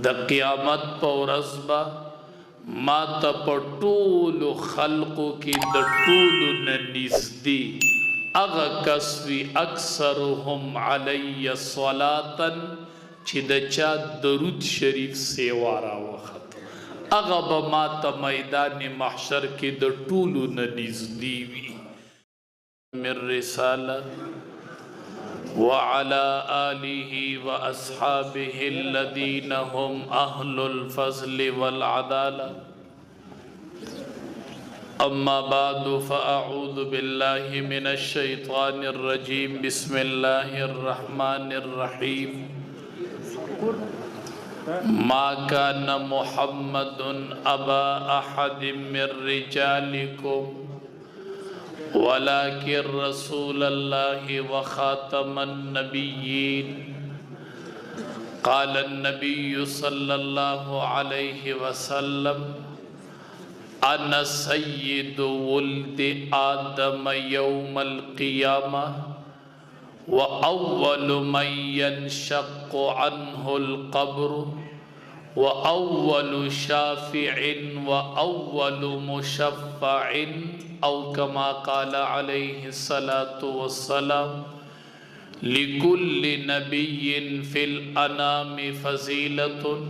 د قیامت په ورځ به ما ته په ټولو خلقو کې د ټولو نه نږدې هغه کس وي اکثرهم علی صلاة چې د چا درود شریف سیوا راوخت هغه به ما ته میدان محشر کې د ټولو نه نږدې وي من رساله وعلى آله وأصحابه الذين هم أهل الفضل والعدالة أما بعد فأعوذ بالله من الشيطان الرجيم بسم الله الرحمن الرحيم ما كان محمد أبا أحد من رجالكم ولكن رسول الله وخاتم النبيين قال النبي صلى الله عليه وسلم أنا سيد ولد آدم يوم القيامة وأول من ينشق عنه القبر وأول شافع وأول مشفع أو كما قال عليه الصلاة والسلام لكل نبي في الأنام فضيلة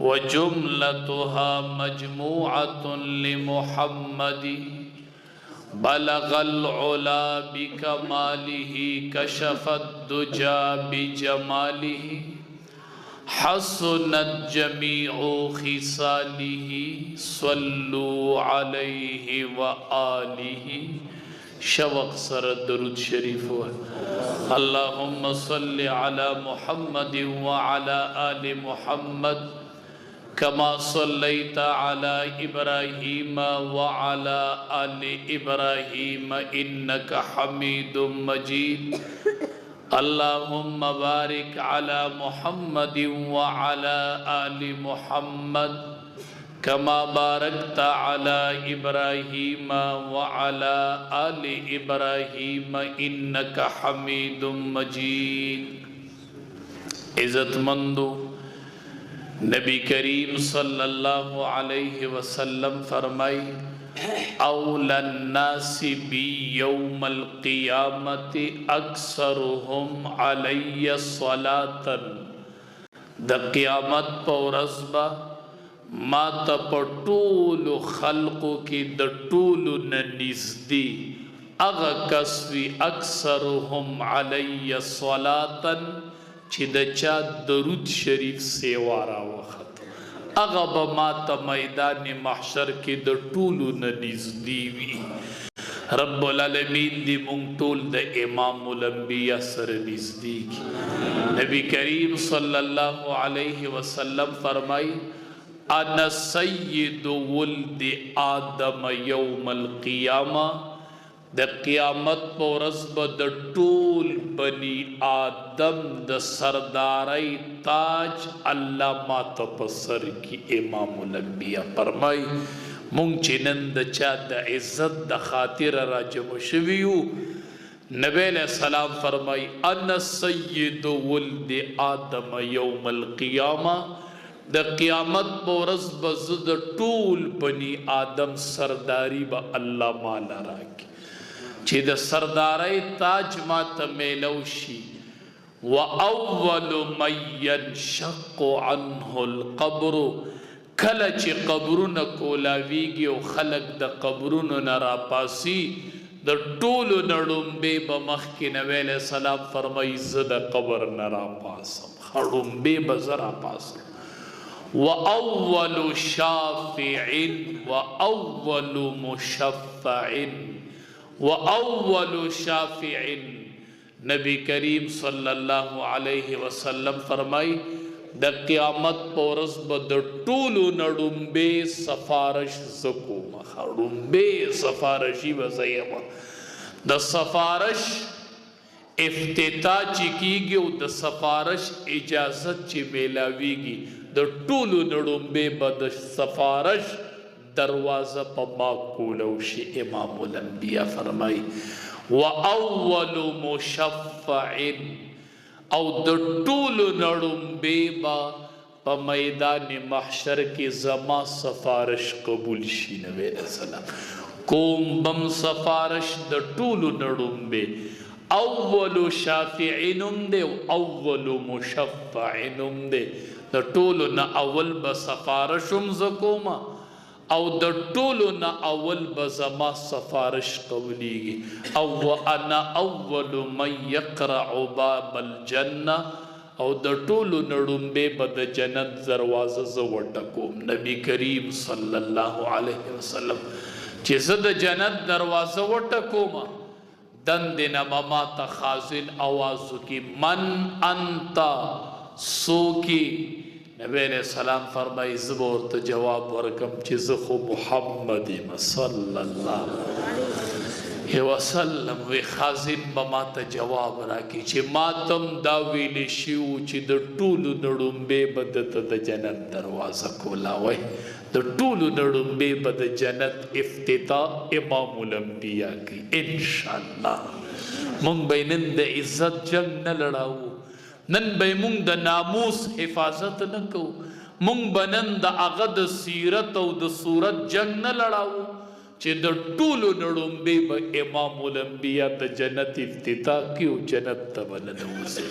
وجملتها مجموعة لمحمد بلغ العلا بكماله كشف الدجى بجماله حسنت جميع خصاله صلوا عليه وآله شوق سر درود شریف اللهم صل على محمد وعلى آل محمد كما صليت على إبراهيم وعلى آل إبراهيم إنك حميد مجيد اللهم بارك على محمد وعلى آل محمد كما باركت على إبراهيم وعلى آل إبراهيم إنك حميد مجيد عزت مندو نبی کریم صلی اللہ علیہ وسلم فرمائی اول الناس بی یوم القیامت اکثرهم علی صلاة د قیامت پا ورزبا ما تا پا طول خلقو کی د طول ننزدی اغا کسوی اکثرهم علی صلاة چې د چا درود شریف سیوا راوخت هغه به ما ته میدان محشر کې د ټولو نه نږدې وي رب العالمین دې موږ ټول د امام الانبیا سره نږدې کړي نبی کریم صلی الله علیه وسلم فرمای انا سید ولد آدم یوم القیامه د قیامت په ورځ به د ټول بني آدم د سردارۍ تاج الله ماته په سر کې امام الانبیا فرمای مونږ چې نن د چا د عزت د خاطر راجمع شوي یو نبی علیہ السلام فرمای انا سید ولد آدم یوم القیامه د قیامت په ورځ به زه د ټول بني آدم سرداری به الله ماله راکړي چې د سردارۍ تاج ما ته میلو شي واول من ينشق عنه القبر کله چې قبرونه کولاویږي او خلق د قبرونو نه راپاسي د ټولو نه ړومبې به مخکې نبی علیه السلام فرمایي زه د قبر نه راپاسم ړومبې به زه راپاسم واول شافع واول مشفع وَأَوَّلُ شَافِعٍ نبی کریم صلی اللہ علیہ وسلم فرمائی د قیامت پورس با د ټولو نړومبې سفارش زکو مخا ړومبې سفارشی بزیم د سفارش افتتاح چی کیگی او د سفارش اجازت چی میلاویگی د ټولو نړومبې با د سفارش دروازه په ما کولو شي امام الانبیاء فرمای واول مشفع او د ټولو نړومبې با په میدان محشر کې زما سفارش قبول شي. نبی علیہ السلام کوم بم سفارش د ټولو نړومبې اول شافع نوم دی او اول مشفع نوم دی. د ټولو نه اول به سفارشم ز کومه او د ټولو نه اول به زما سفارش قبلیږي. او انا اول من یقرع باب الجنه او د ټولو نړومبې به د جنت دروازه زه وټکوم. نبی کریم صلی الله علیه وسلم چې زه د جنت دروازه وټکوم دندې نه به ماته خازن آواز وکړي من انت څوک یې؟ نبی علیہ السلام فرمایي زه به ورته جواب ورکم چې زه خو محمد یم صلی الله علیه وسلم. وی خازن به ماته جواب راکړي چې ماتم دا ویلی شوي چې د ټولو نړومبې به درته د جنت دروازه کولاوی. د ټولو نړومبې به د جنت افتتاح امام الانبیا کوي انشاءالله. مونږ به نن د عزت جنگ نه لړاو، نن به مونږ د ناموس حفاظت نه کوو، مونږ به نن د هغه د سیرت او د صورت جنگ نه لړاو چې د ټولو نړومبې به امام الانبیا د جنت افتتاح کوي او جنت ته به ننوځي.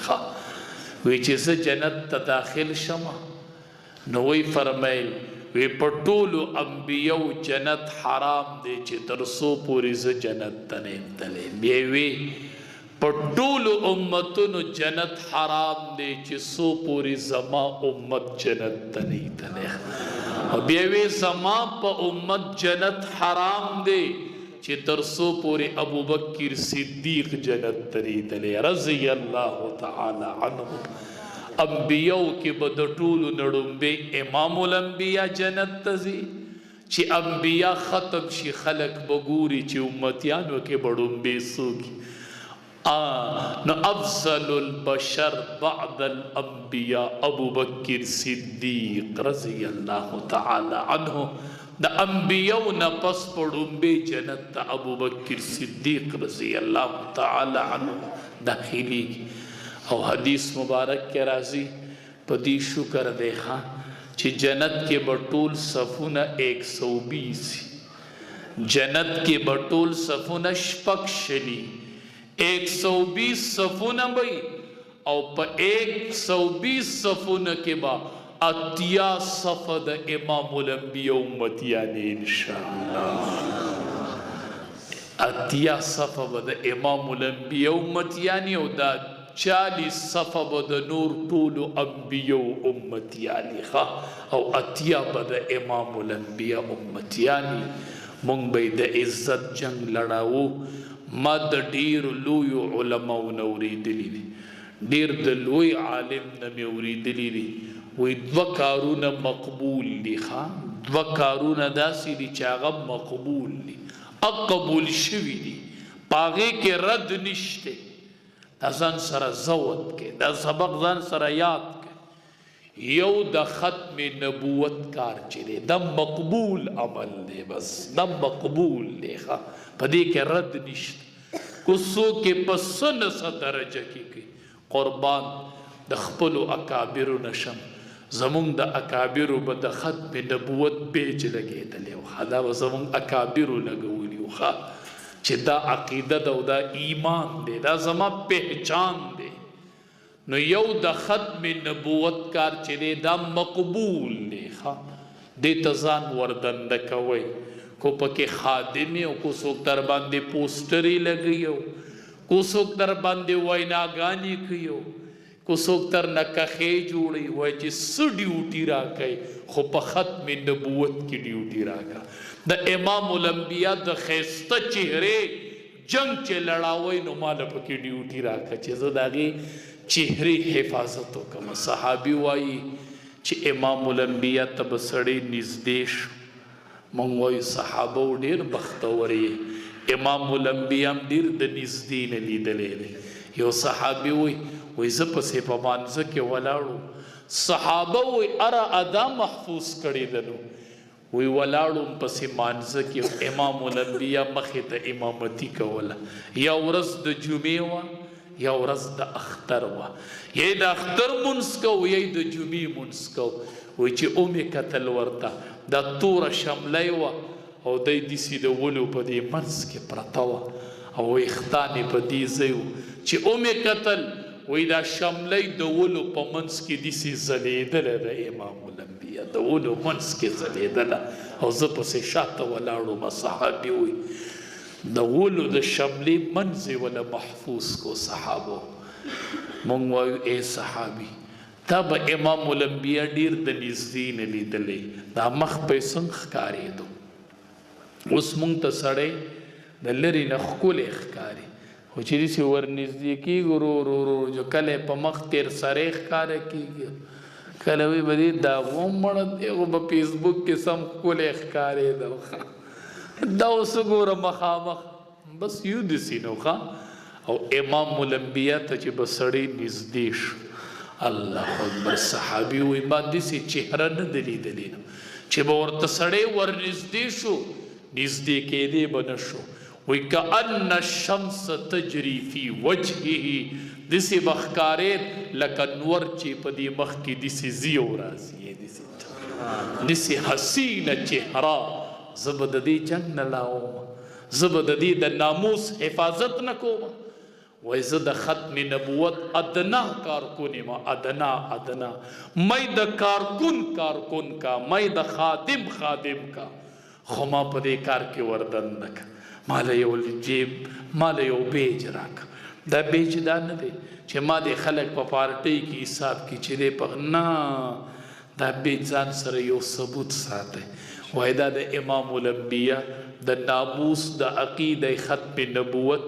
وی چې زه جنت ته داخل شمه نو وی فرمیل وی په ټولو انبیو جنت حرام دی چې تر څو پورې زه جنت ته نه یم تللی. بیا وی په ټولو امتونو جنت حرام دی چې څو پورې زما امت جنت ته نه وي تللی. او بیا وی زما په امت جنت حرام دی چې تر څو پورې ابوبکر صدیق جنت ته نه وي تللی رضی الله تعالی عنه. انبیو کې به د ټولو نړومبې امام الانبیا جنت ته ځي. چې انبیا ختم شي خلق به ګوري چې امتیانو کې به ډومبې څوک نو افضل البشر بعد الانبیاء ابوبکر صدیق رضی الله تعالی عنه. د انبیو نه پس په ډومبې جنت ته ابوبکر صدیق رضی الله تعالی عنه داخليږي. او حدیث مبارک کې راځي په دې شکر دی چې جنت کې به ټول صفونه 120 جنت کې به ټول صفونه شپږ شلي 120 صفونه به او په 120 صفونه کې به اتیا صف د امام الانبیاء امتیان انشاءالله. اتیا صف به د امام الانبیاء امتیان او دا 40 صفه به د نور ټولو انبیو امتیانی او اتیا به د امام الانبیا امتیانی. مونږ به د عزت جنگ لړاو. ما د ډیر لویو علماو نه اورېدلي دي، ډیر د لوی عالم نه مې اورېدلي دي وایي 2 کارونه مقبول دي. 2 کارونه داسې دي چې هغه مقبول دي، قبول شوي دي، په هغې کې رد نشته. دا ځان سره زود کې دا سبق ځان سره یاد کې. یو د ختم نبوت کار چې دی دا مقبول عمل دی، بس دا مقبول دی، په دې کې رد نشته. کوڅو کې په څه درجه کې کوي قربان د خپلو اکابرو نشم. زمونږ د اکابرو به د ختم نبوت بیج لګېدلی و، دا به زمونږ اکابرو لګولي و چې دا عقیده ده او دا ایمان دی، دا زما پہچان دی. نو یو د ختم نبوت کار چې دی دا مقبول دی. دې ته ځان وردنده کوئ. کو پکې خادمې او کو څوک در باندې پوسټرې لګوي او کو څوک در باندې ویناګانې کوي او کو څوک در نه کښې جوړوي وایي چې څه ډیوټي راکوي، خو په ختم نبوت کې ډیوټي راکړه. د امام الانبیا د ښایسته چهرې جنگ چې لړاوی نو ماله پکې ډیوټي راکړه چې زه د هغې چهرې حفاظت وکړم. صحابي وایي چې امام الانبیا ته به سړی نږدې شو. موږ وایو صحابه ډېر بختور یې، امام الانبیا هم ډېر د نږدې نه لیدلی دی. یو صحابي وایي زه پسې په مانځه کې ولاړو، صحابه وایي اره ادا محفوظ کړې ده نو وی ولاړم پسې مانځه کې امام الانبیا مخې ته امامتي کوله. یا ورځ د جمعې وه یو ورځ د اختر وه یی د اختر مونځ کو یی د جمعې مونځ کو وایي چې اومې کتل ورته دا توره شملی وه او دی داسې د ولو په دې منځ کې پرته وه او ویښتان یې په دې ځای و چې اومې کتل وایي دا شملی د ولو په منځ کې داسې ځلېدله د امام الانبیا د ولو منځ کې ځلېدله او زه پسې شاته ولاړم صحابي وایي د ولو د شملې منځ یې وله محفوظ کو صحابو مونږ وایو ای صحابي تا به امام الانبیا ډېر د نږدې نه لیدلی دا مخ په یې څنګه ښکارېدو اوس مونږ ته سړی د لرې نه ښکلی ښکاري خو چې داسې ورنږدې کېږو ورو ورو ورو کله یې په مخ تېر سری ښکاره کېږي کله وایي به دې داغو مړه دی خو په فیسبوک کې سم ښکلی ښکارېده دا اوس ګوره مخامخ بس یو داسې نو ښه او امام الانبیا ته چې به سړی نږدې شو الله اکبر صحابي وایي ما داسې چهره نه ده لیدلې چې به ورته سړی ورنږدې شو نږدې کېدی به نه شو وایي کأن الشمس تجري فی وجهه داسې به ښکارېد لکه نور چې په دې مخ کې داسې ځي او راځي داسې حسینه چهره زه به د دې جنګ نه لاوم زه به د دې د ناموس حفاظت نه کوم وایي زه د ختم نبوت ادنا کارکن یم ادنا مې د کارکن کا مې د خادم کا خو ما په دې کار کې وردن نه که ماله یو جیب ماله یو بیج راکه دا بیج دا نه دی چې ما دې خلک په پارټۍ کې حساب کې چې دی په نه دا بیج ځان سره یو ثبوت ساتي وایي دا د امام الانبیا د ناموس د عقیده ختم نبوت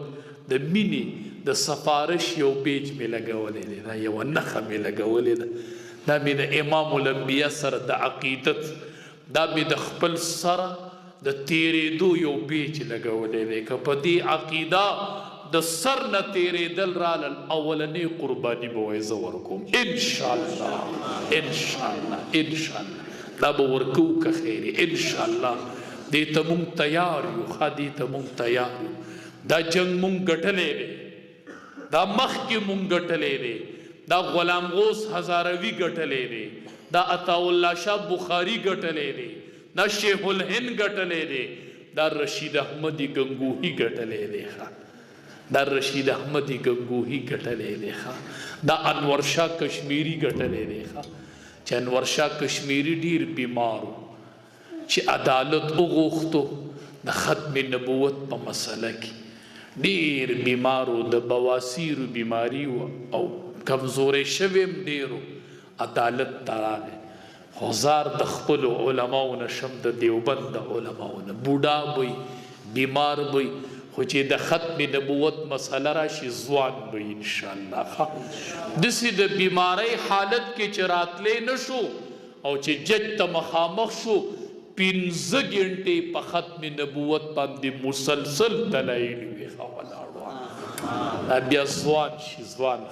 د مینې د سفارش یو بیج مې لګولی دی دا یوه نښه مې لګولې ده دا مې د امام الانبیا سره د عقیدت دا مې د خپل سره د تیرېدو یو بیج لګولی دی که په دې عقیده د سر نه تیرېدل رالل اولنۍ قرباني به وایي زه ورکوم انشاءالله دا به ورکو که خیر انشاءالله دې ته مونږ تیار یو ښه دې ته مونږ تیار یو دا جنګ مونږ ګټلی دی دا مخکې مونږ ګټلی دی دا غلام غوث هزاروي ګټلی دی دا عطاالله شاه بخاري ګټلی دی دا شیخ الهند ګټلی دی دا رشید احمدي ګنګوهي ګټلی دی دا رشید احمدي ګنګوهي ګټلی دی دا انور شاه کشمیری ګټلی دی چې انور شاه کشمیری ډیر بیمارو چې عدالت وغوښتو د ختم نبوت په مسله کې ډیر بیمارو د بواسیرو بیماری او کمزورې شوی هم ډیرو عدالت ته راغی خو زار د خپلو علماو نه شم د دیوبند د علماو نه بوډا بوی بیمار بوی خو چې د ختم نبوت مسله راشي ځوان بوی انشاءالله داسې د بیماری حالت کې چې راتلی نه شو او چې جج ته مخامخ شو 15 غنټې په ختم نبوت باندې مسلسل دلایل وي ولاړو بیا ځوان شي ځوان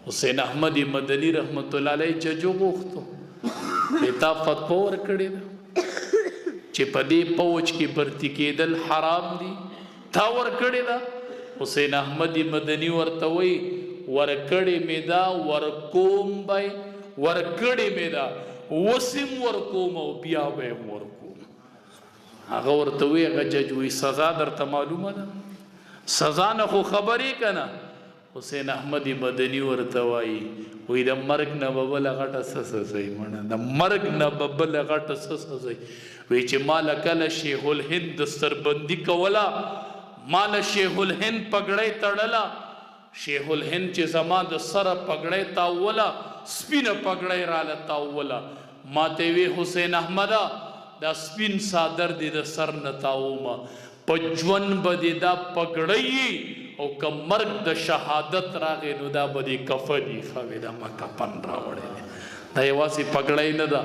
حسین احمد مدني رحمت الله علیه ججو غوښتو تا فتوا ورکړې ده چې په دې فوج کې برتی کېدل حرام دي تا ورکړې ده حسین احمد مدني ورته وایي ورکړې مې ده ورکوم به ورکړې مې ده وسم ورکوم او بیا به هم ورکوم هغه ورته وایي هغه جج وایي سزا درته معلومه ده سزا نه خو خبرې که نه حسین احمد مدني ورته وایي وایي د مرګ نه به بله غټه څه سزئ مړه د مرګ نه به بله غټه څه سزئ وایي چې ما له کله شیخ الهند دستربندي کوله ما له شیخ الهند پګړۍ تړله شیخ الهند چې زما د سره پګړۍ تاوله سپینه پګړۍ راله تاوله ما ته وی حسین احمده دا سپین صادر دې د سر نه تاومه په ژوند به دې دا پګړۍ او که مرګ د شهادت راغی نو دا به دې کفني ښه دا ما کفن راوړی دا یوازې پګړۍ نه ده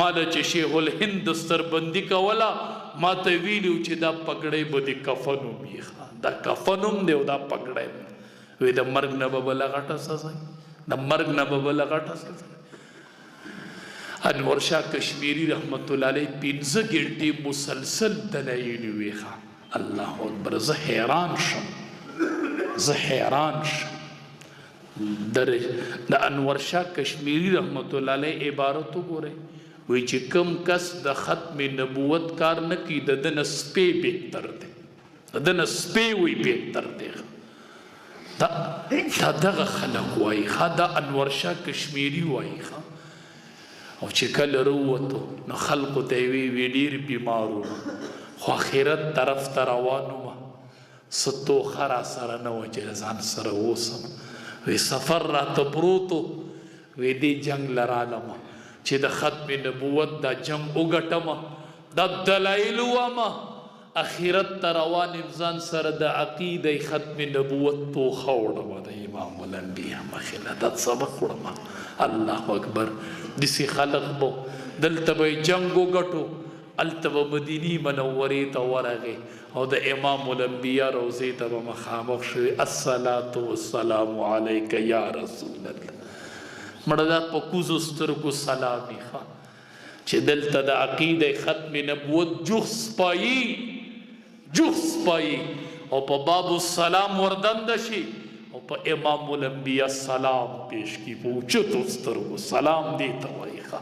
ما له چې شیخ الهند دستربندي کوله ما ته ویلي چې دا پګړۍ به دې کفن وي دا کفن هم دی او دا پګړۍ وی د مرګ نه به بله غټه سزا د مرګ نه به بله غټه سزا انور شاه کشمیری رحمت الله علیه 15 غنټې مسلسل دلایل وی الله اکبر زه حیران شم در د انور شاه کشمیری رحمت الله علیه عبارت وګورئ وی چې کم کس د ختم نبوت کار نه کی د دنه سپی بهتر دی د دنه سپی وی بهتر دی دا دغه خلق وای دا انور شاه کشمیری وای او چې کله وروته نو خلقو ته وی ډیر بیمارو خو آخرت طرف ته روانو ستو خرا سره نه و چې ځان سره اوسم وی سفر راته پروتو وی دی جنگ لرالم چې د ختم نبوت دا جنگ وګټم د دلایل وما اخرت ته روان ځان سره د عقیده ختم نبوت تو خوړم د امام الانبیاء مخله د سبق وړم الله اکبر دسی خلق بو دلته به جنگ وګټو التو مدینی منوری ته ورغه او د امام الانبیاء روزه ته مخامخ شوی الصلاة والسلام علیک یا رسول الله مړه په کوزو سترګو سلامي ښه چې دلته د عقیده ختم نبوت جوخ سپایي او په باب السلام وردند شي او په امام الانبیاء سلام پیش کی په اوچتو سترګو سلام دی ته وایي ښه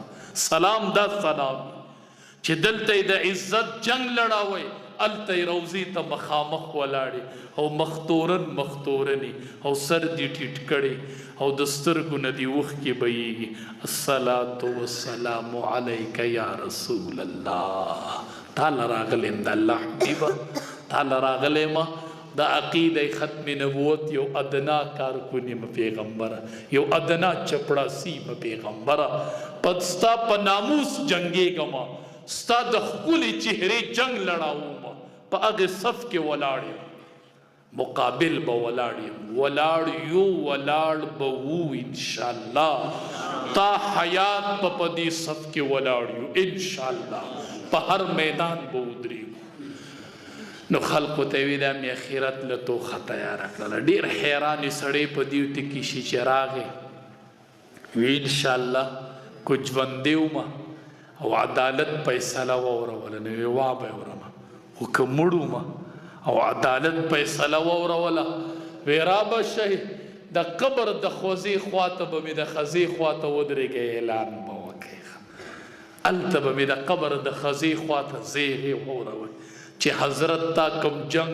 سلام دا سلام چې دلته د عزت جنگ لړاوي الته روزي ته مخامخ ولاړي او مختورني او سر دي ټیټ کړي او د سترګو نه دی وخ کې بهيږي الصلاة والسلام علیک یا رسول الله تعالی راغلم د الله حبیبه تعالی راغلم د عقیده ختم نبوت یو ادنا کارکونی پیغمبره یو ادنا چپړاسی پیغمبره پدستا په ناموس جنگي گما ستا د خولي چهره جنگ لړاو په هغه صف کې ولاړ مقابل به ولاړ به وو ان شاء الله تا حیات په پدی صف کې ولاړ یو ان شاء الله په هر میدان به ودرې نو خلق ته وی د اخرت له تو خطا راکړه ډیر حیران سړی په دیو ته کې شي چراغه وی ان شاء الله کو ژوندېو ما او عدالت فیصله وورول نو وا به ورما حکمړو ما او عدالت فیصله وروله ویرا بشه د قبر د خوځي خواته به د خزي خواته ودرېږي اعلان به وکړي الته به د قبر د خزي خواته زیه وروي چې حضرت تا کم جنگ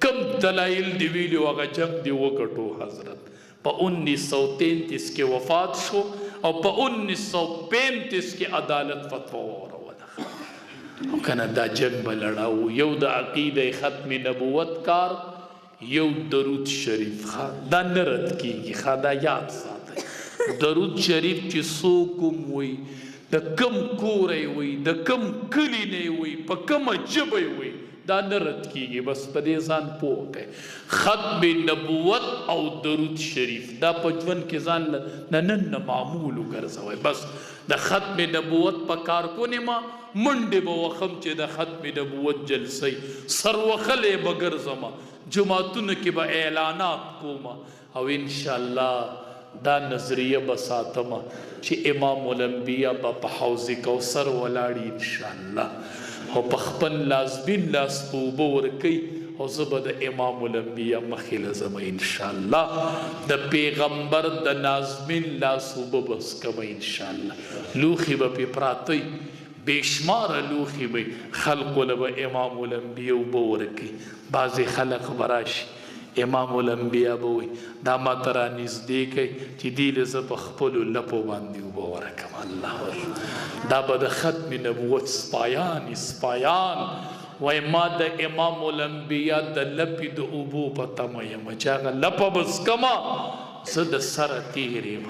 کم دلائل دی ویلو هغه جنگ دی وکټو حضرت په 1933 کې وفات شو او په 1935 کې عدالت فتوا وروله او کنه دا جنگ بلړاو یو د عقیده ختم نبوت کار یو درود شریف دا نرد کیږي دا یاد ساتي درود شریف چې څوک وي د کم کورې وي د کم کلی نه وي په کوم جبه وي دا نرد کیږي بس په دې ځان پوهه ختم نبوت او درود شریف دا په ژوند کې ځان نن معمول وګرځوي بس د ختم نبوت په کارکونه ما منډه به وخم چې د ختم نبوت جلسې سروخلې بګرځما جمعتون کې به اعلانات کوما او ان شاء الله دا نظریه بساتما چې امام الانبیاء په حوض کوثر ولاړی ان شاء الله او په خپل لازبین لاس په ورکی او زبد امام الانبیاء مخیل زما ان شاء الله د پیغمبر د نازمین لاس وبس کما ان شاء الله لوخي به پراتی بشمار لوخي به خلق له امام الانبیاء وبورکی بعضی خلق براشي امام الانبیاء بوي دا ما ترا نږدې کوي چې دی له په خپل لپو باندې وبورکم الله دا به د ختم نبوت سپایان وای ما د امام الانبیاء د لپې د اوبو په تمه یم چې هغه لپه بس کما زه د سره تیریم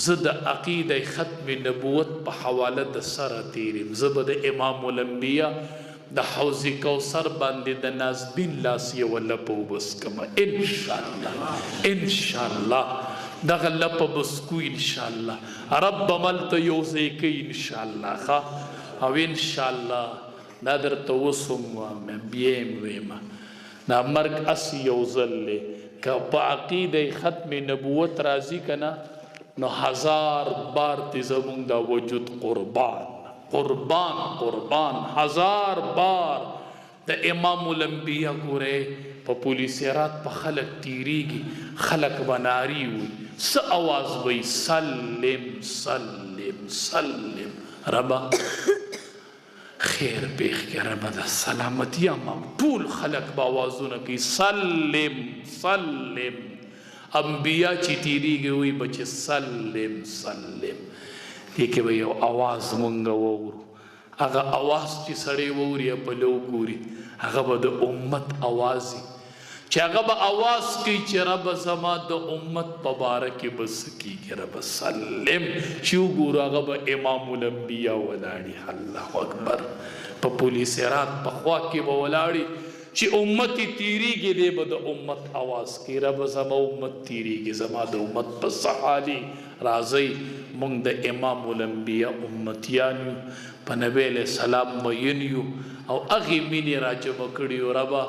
زه د عقیده ختم نبوت په حواله د سره تیریم زه به د امام الانبیاء د حوض کوثر باندې د نازبین لاس یې ولپه وبس کما ان شاء الله دغه لپه بس کو ان شاء الله رب ملت یوزې کوي ان شاء الله او ان شاء الله دا درته وسم بیم ویما دا مرګ اس یو ځل که په عقیده ختم نبوت راضی کنا نو 1000 بار تی زمون دا وجود قربان 1000 بار د امام الانبیاء ګوره په پولیس رات په خلق تیریږي خلق بناری وي س आवाज وي سلم سلم سلم ربا خیر پیخ کې ربا د سلامتی ما ټول خلق با आवाजونه کوي سلم سلم انبیاء چې تیریږي وي بچ سلم سلم دې کې به یو आवाज مونږ وورو هغه आवाज چې سړی ووري په لو ګوري هغه به د امت आवाज چې هغه به आवाज کوي چې رب زما د امت مبارک بس کیږي رب سلم چې وګورو هغه به امام الانبیاء ولاړی الله اکبر په پولیس رات په خوا کې به ولاړی چې امت تیریږي دی به د امت आवाज کوي رب زما امت تیریږي زما د امت په صحالي راځي مونږ د امام الانبیاء امتیان په نبی علیہ السلام مینیو او اغي مینی راجب کړیو ربا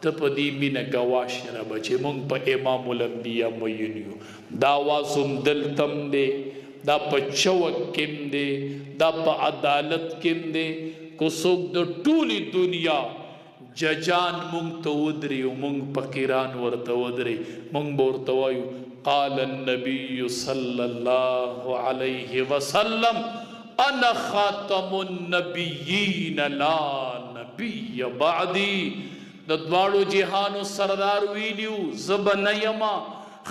ته په دې مینه گواش ربا چې مونږ په امام الانبیاء مینیو دا واسم دلتم دی دا په چوک کېم دی دا په عدالت کېم دی کو څوک د ټولي دنیا ججان مونږ ته ودري او مونږ فقیران ورته ودري مونږ ورته وایو قال النبي صلى الله عليه وسلم انا خاتم النبيين لا نبي بعدي د دوالو جهانو سردار ویلیو زبن یما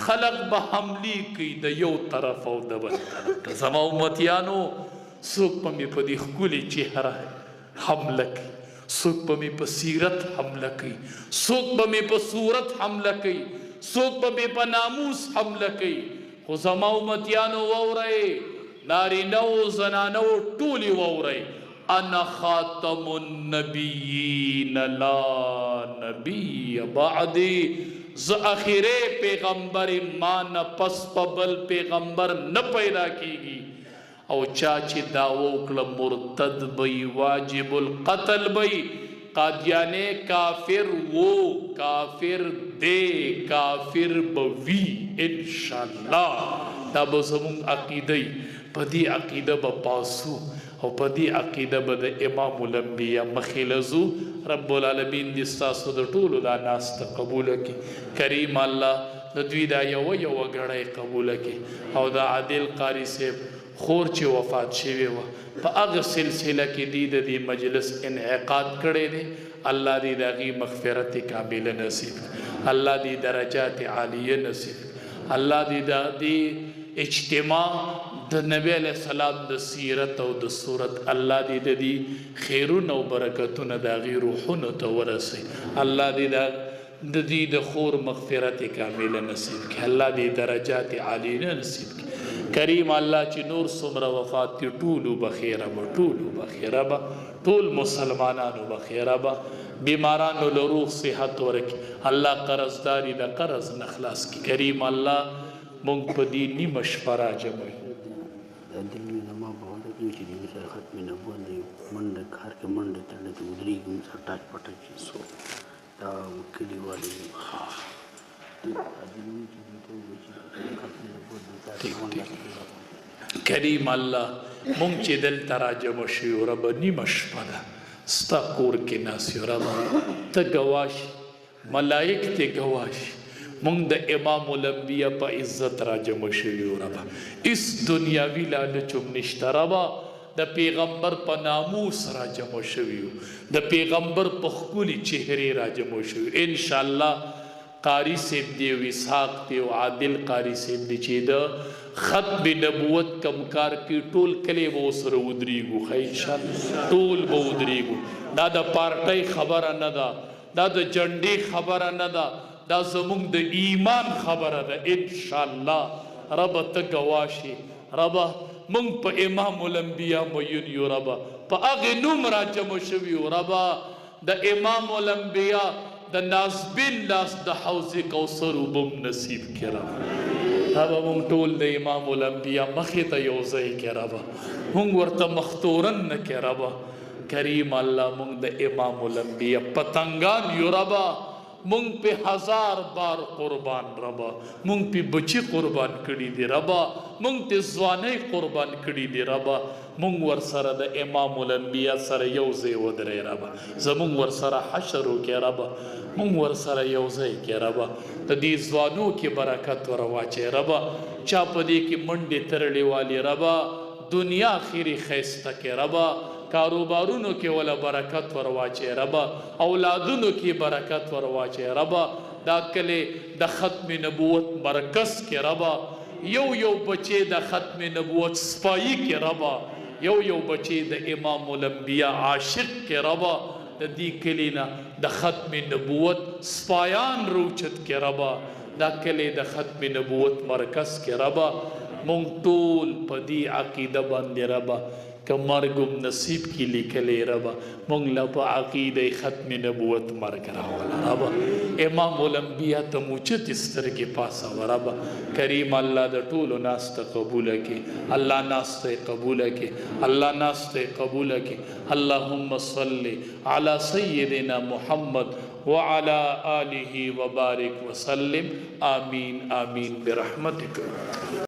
خلق به حملی کوي د یو طرف او د بل طرف زما امتیانو څوک په می په دې خولي چهره حمله کوي څوک په می په سیرت حمله کوي څوک په می په صورت حمله کوي څوک په په ناموس حمله کوي خو زما امتیانو وورئ نارینو زنانو ټولي وورئ انا خاتم النبیین لا نبی بعدی ز اخیره پیغمبر ما نه پس پبل پیغمبر نه پیدا کیږي او چا چې داو کړه مرتد بی واجب القتل بی قادیانه کافر وہ کافر دے کافر بوی انشاءاللہ دا بزمون عقیدی پدی عقیده بپاسو او پدی عقیده بد امام الانبیاء مخیلزو رب العالمین دستاسو د ټولو دا ناست قبول کی کریم الله د دوی دا یو غړی قبول کی او دا عادل قاری صاحب خور چې وفات شوی و په هغه سلسله کې د مجلس انعقاد کړي دي الله دې دغه مغفرت کامله نصیب الله دې درجات عالیه نصیب الله دې د اجتماع د نبی علیہ السلام د سیرت او د صورت الله دې د خیرونه او برکتونه د غیر روحونه ته ورسي الله دې د خور مغفرت کامله نصیب کړي الله دې درجات عالیه نصیب کړي کریم الله چې نور سمره وفات دي ټولو بخیره به ټول مسلمانانو بخیره به بیمارانو له روح صحت ورکړي الله قرضداري د قرض نه خلاص کړي کریم الله مونږ په دې نیمه شپه راجمعوي دلی نما باندې چې دې سره ختم نه باندې منډه کار کې منډه تړلې ته ودرېږم سره ټاچ پټه شي سو دا کلیوالي کریم الله مونږ چې دلته راجمع شو رب نیمه شپه ده ستا کور کې ناست یو رب ته ګواش ملائک ته ګواش مونږ د امام الانبیاء په عزت راجمع شو رب اس دنیاوی لالچ نشته رب د پیغمبر په ناموس راجمع شو د پیغمبر په خولي چهره راجمع شو ان شاء الله قاری صاحب دی اسحاق دی او عادل قاری صاحب دی چې د ختم نبوت کم کار کی ټول کلی وو سره ودرېګو ان شاء الله ټول وو ودرېګو دا د پارټي خبره نه ده دا د جنډي خبره نه ده دا زموږ د ایمان خبره ده ان شاء الله رب ته گواشي رب مونږ په امام الانبیاء مین یو رب په هغه نوم راجمع شوی رب د امام الانبیاء د نازبین لاس د حوض کوثر وبم نصیب کړه رب مونږ ټول د امام الانبیاء مخې ته یو ځای کې رب مونږ ورته مختورن نه کې رب کریم الله مونږ د امام الانبیاء پتنګان یو رب مونږ په 1000 بار قربان ربا، مونږ په بچی قربان کړي دي ربا، مونږ ته ځواني قربان کړي دي ربا، مونږ ور سره د امام الانبیاء سره یو ځای ودرې ربا، زمونږ ور سره حشر وکړي ربا، مونږ ور سره یو ځای کې ربا، د دې ځوانو کې برکت ور واچي ربا، چا په دې کې منډې ترړې والی ربا، دنیا اخیری خیسته کې ربا، کاروبارونو کې ولا برکت ور واچي ربا، اولادونو کې برکت ور واچي ربا، دا کله د ختم نبوت مرکز کې ربا، یو بچي د ختم نبوت سپایي کې ربا، یو بچي د امام الانبیاء عاشق کې ربا، د دې کلینا د ختم نبوت سپایان روچت کې ربا، دا کله د ختم نبوت مرکز کې ربا، مونږ ټول په دې عقیده باندې ربا که مرګم نصیب کی لیکلې ربا، مونږ له په عقیده ختم نبوت مرګ راولا ربا، امام الانبیاء ته موچت سترګې پاسه ربا کریم الله د ټولو ناس ته قبول کړي، الله ناس ته قبول کړي، الله ناس ته قبول کړي، اللهم صل علی سیدنا محمد وعلى آله وبارك وسلم آمين آمين برحمتك.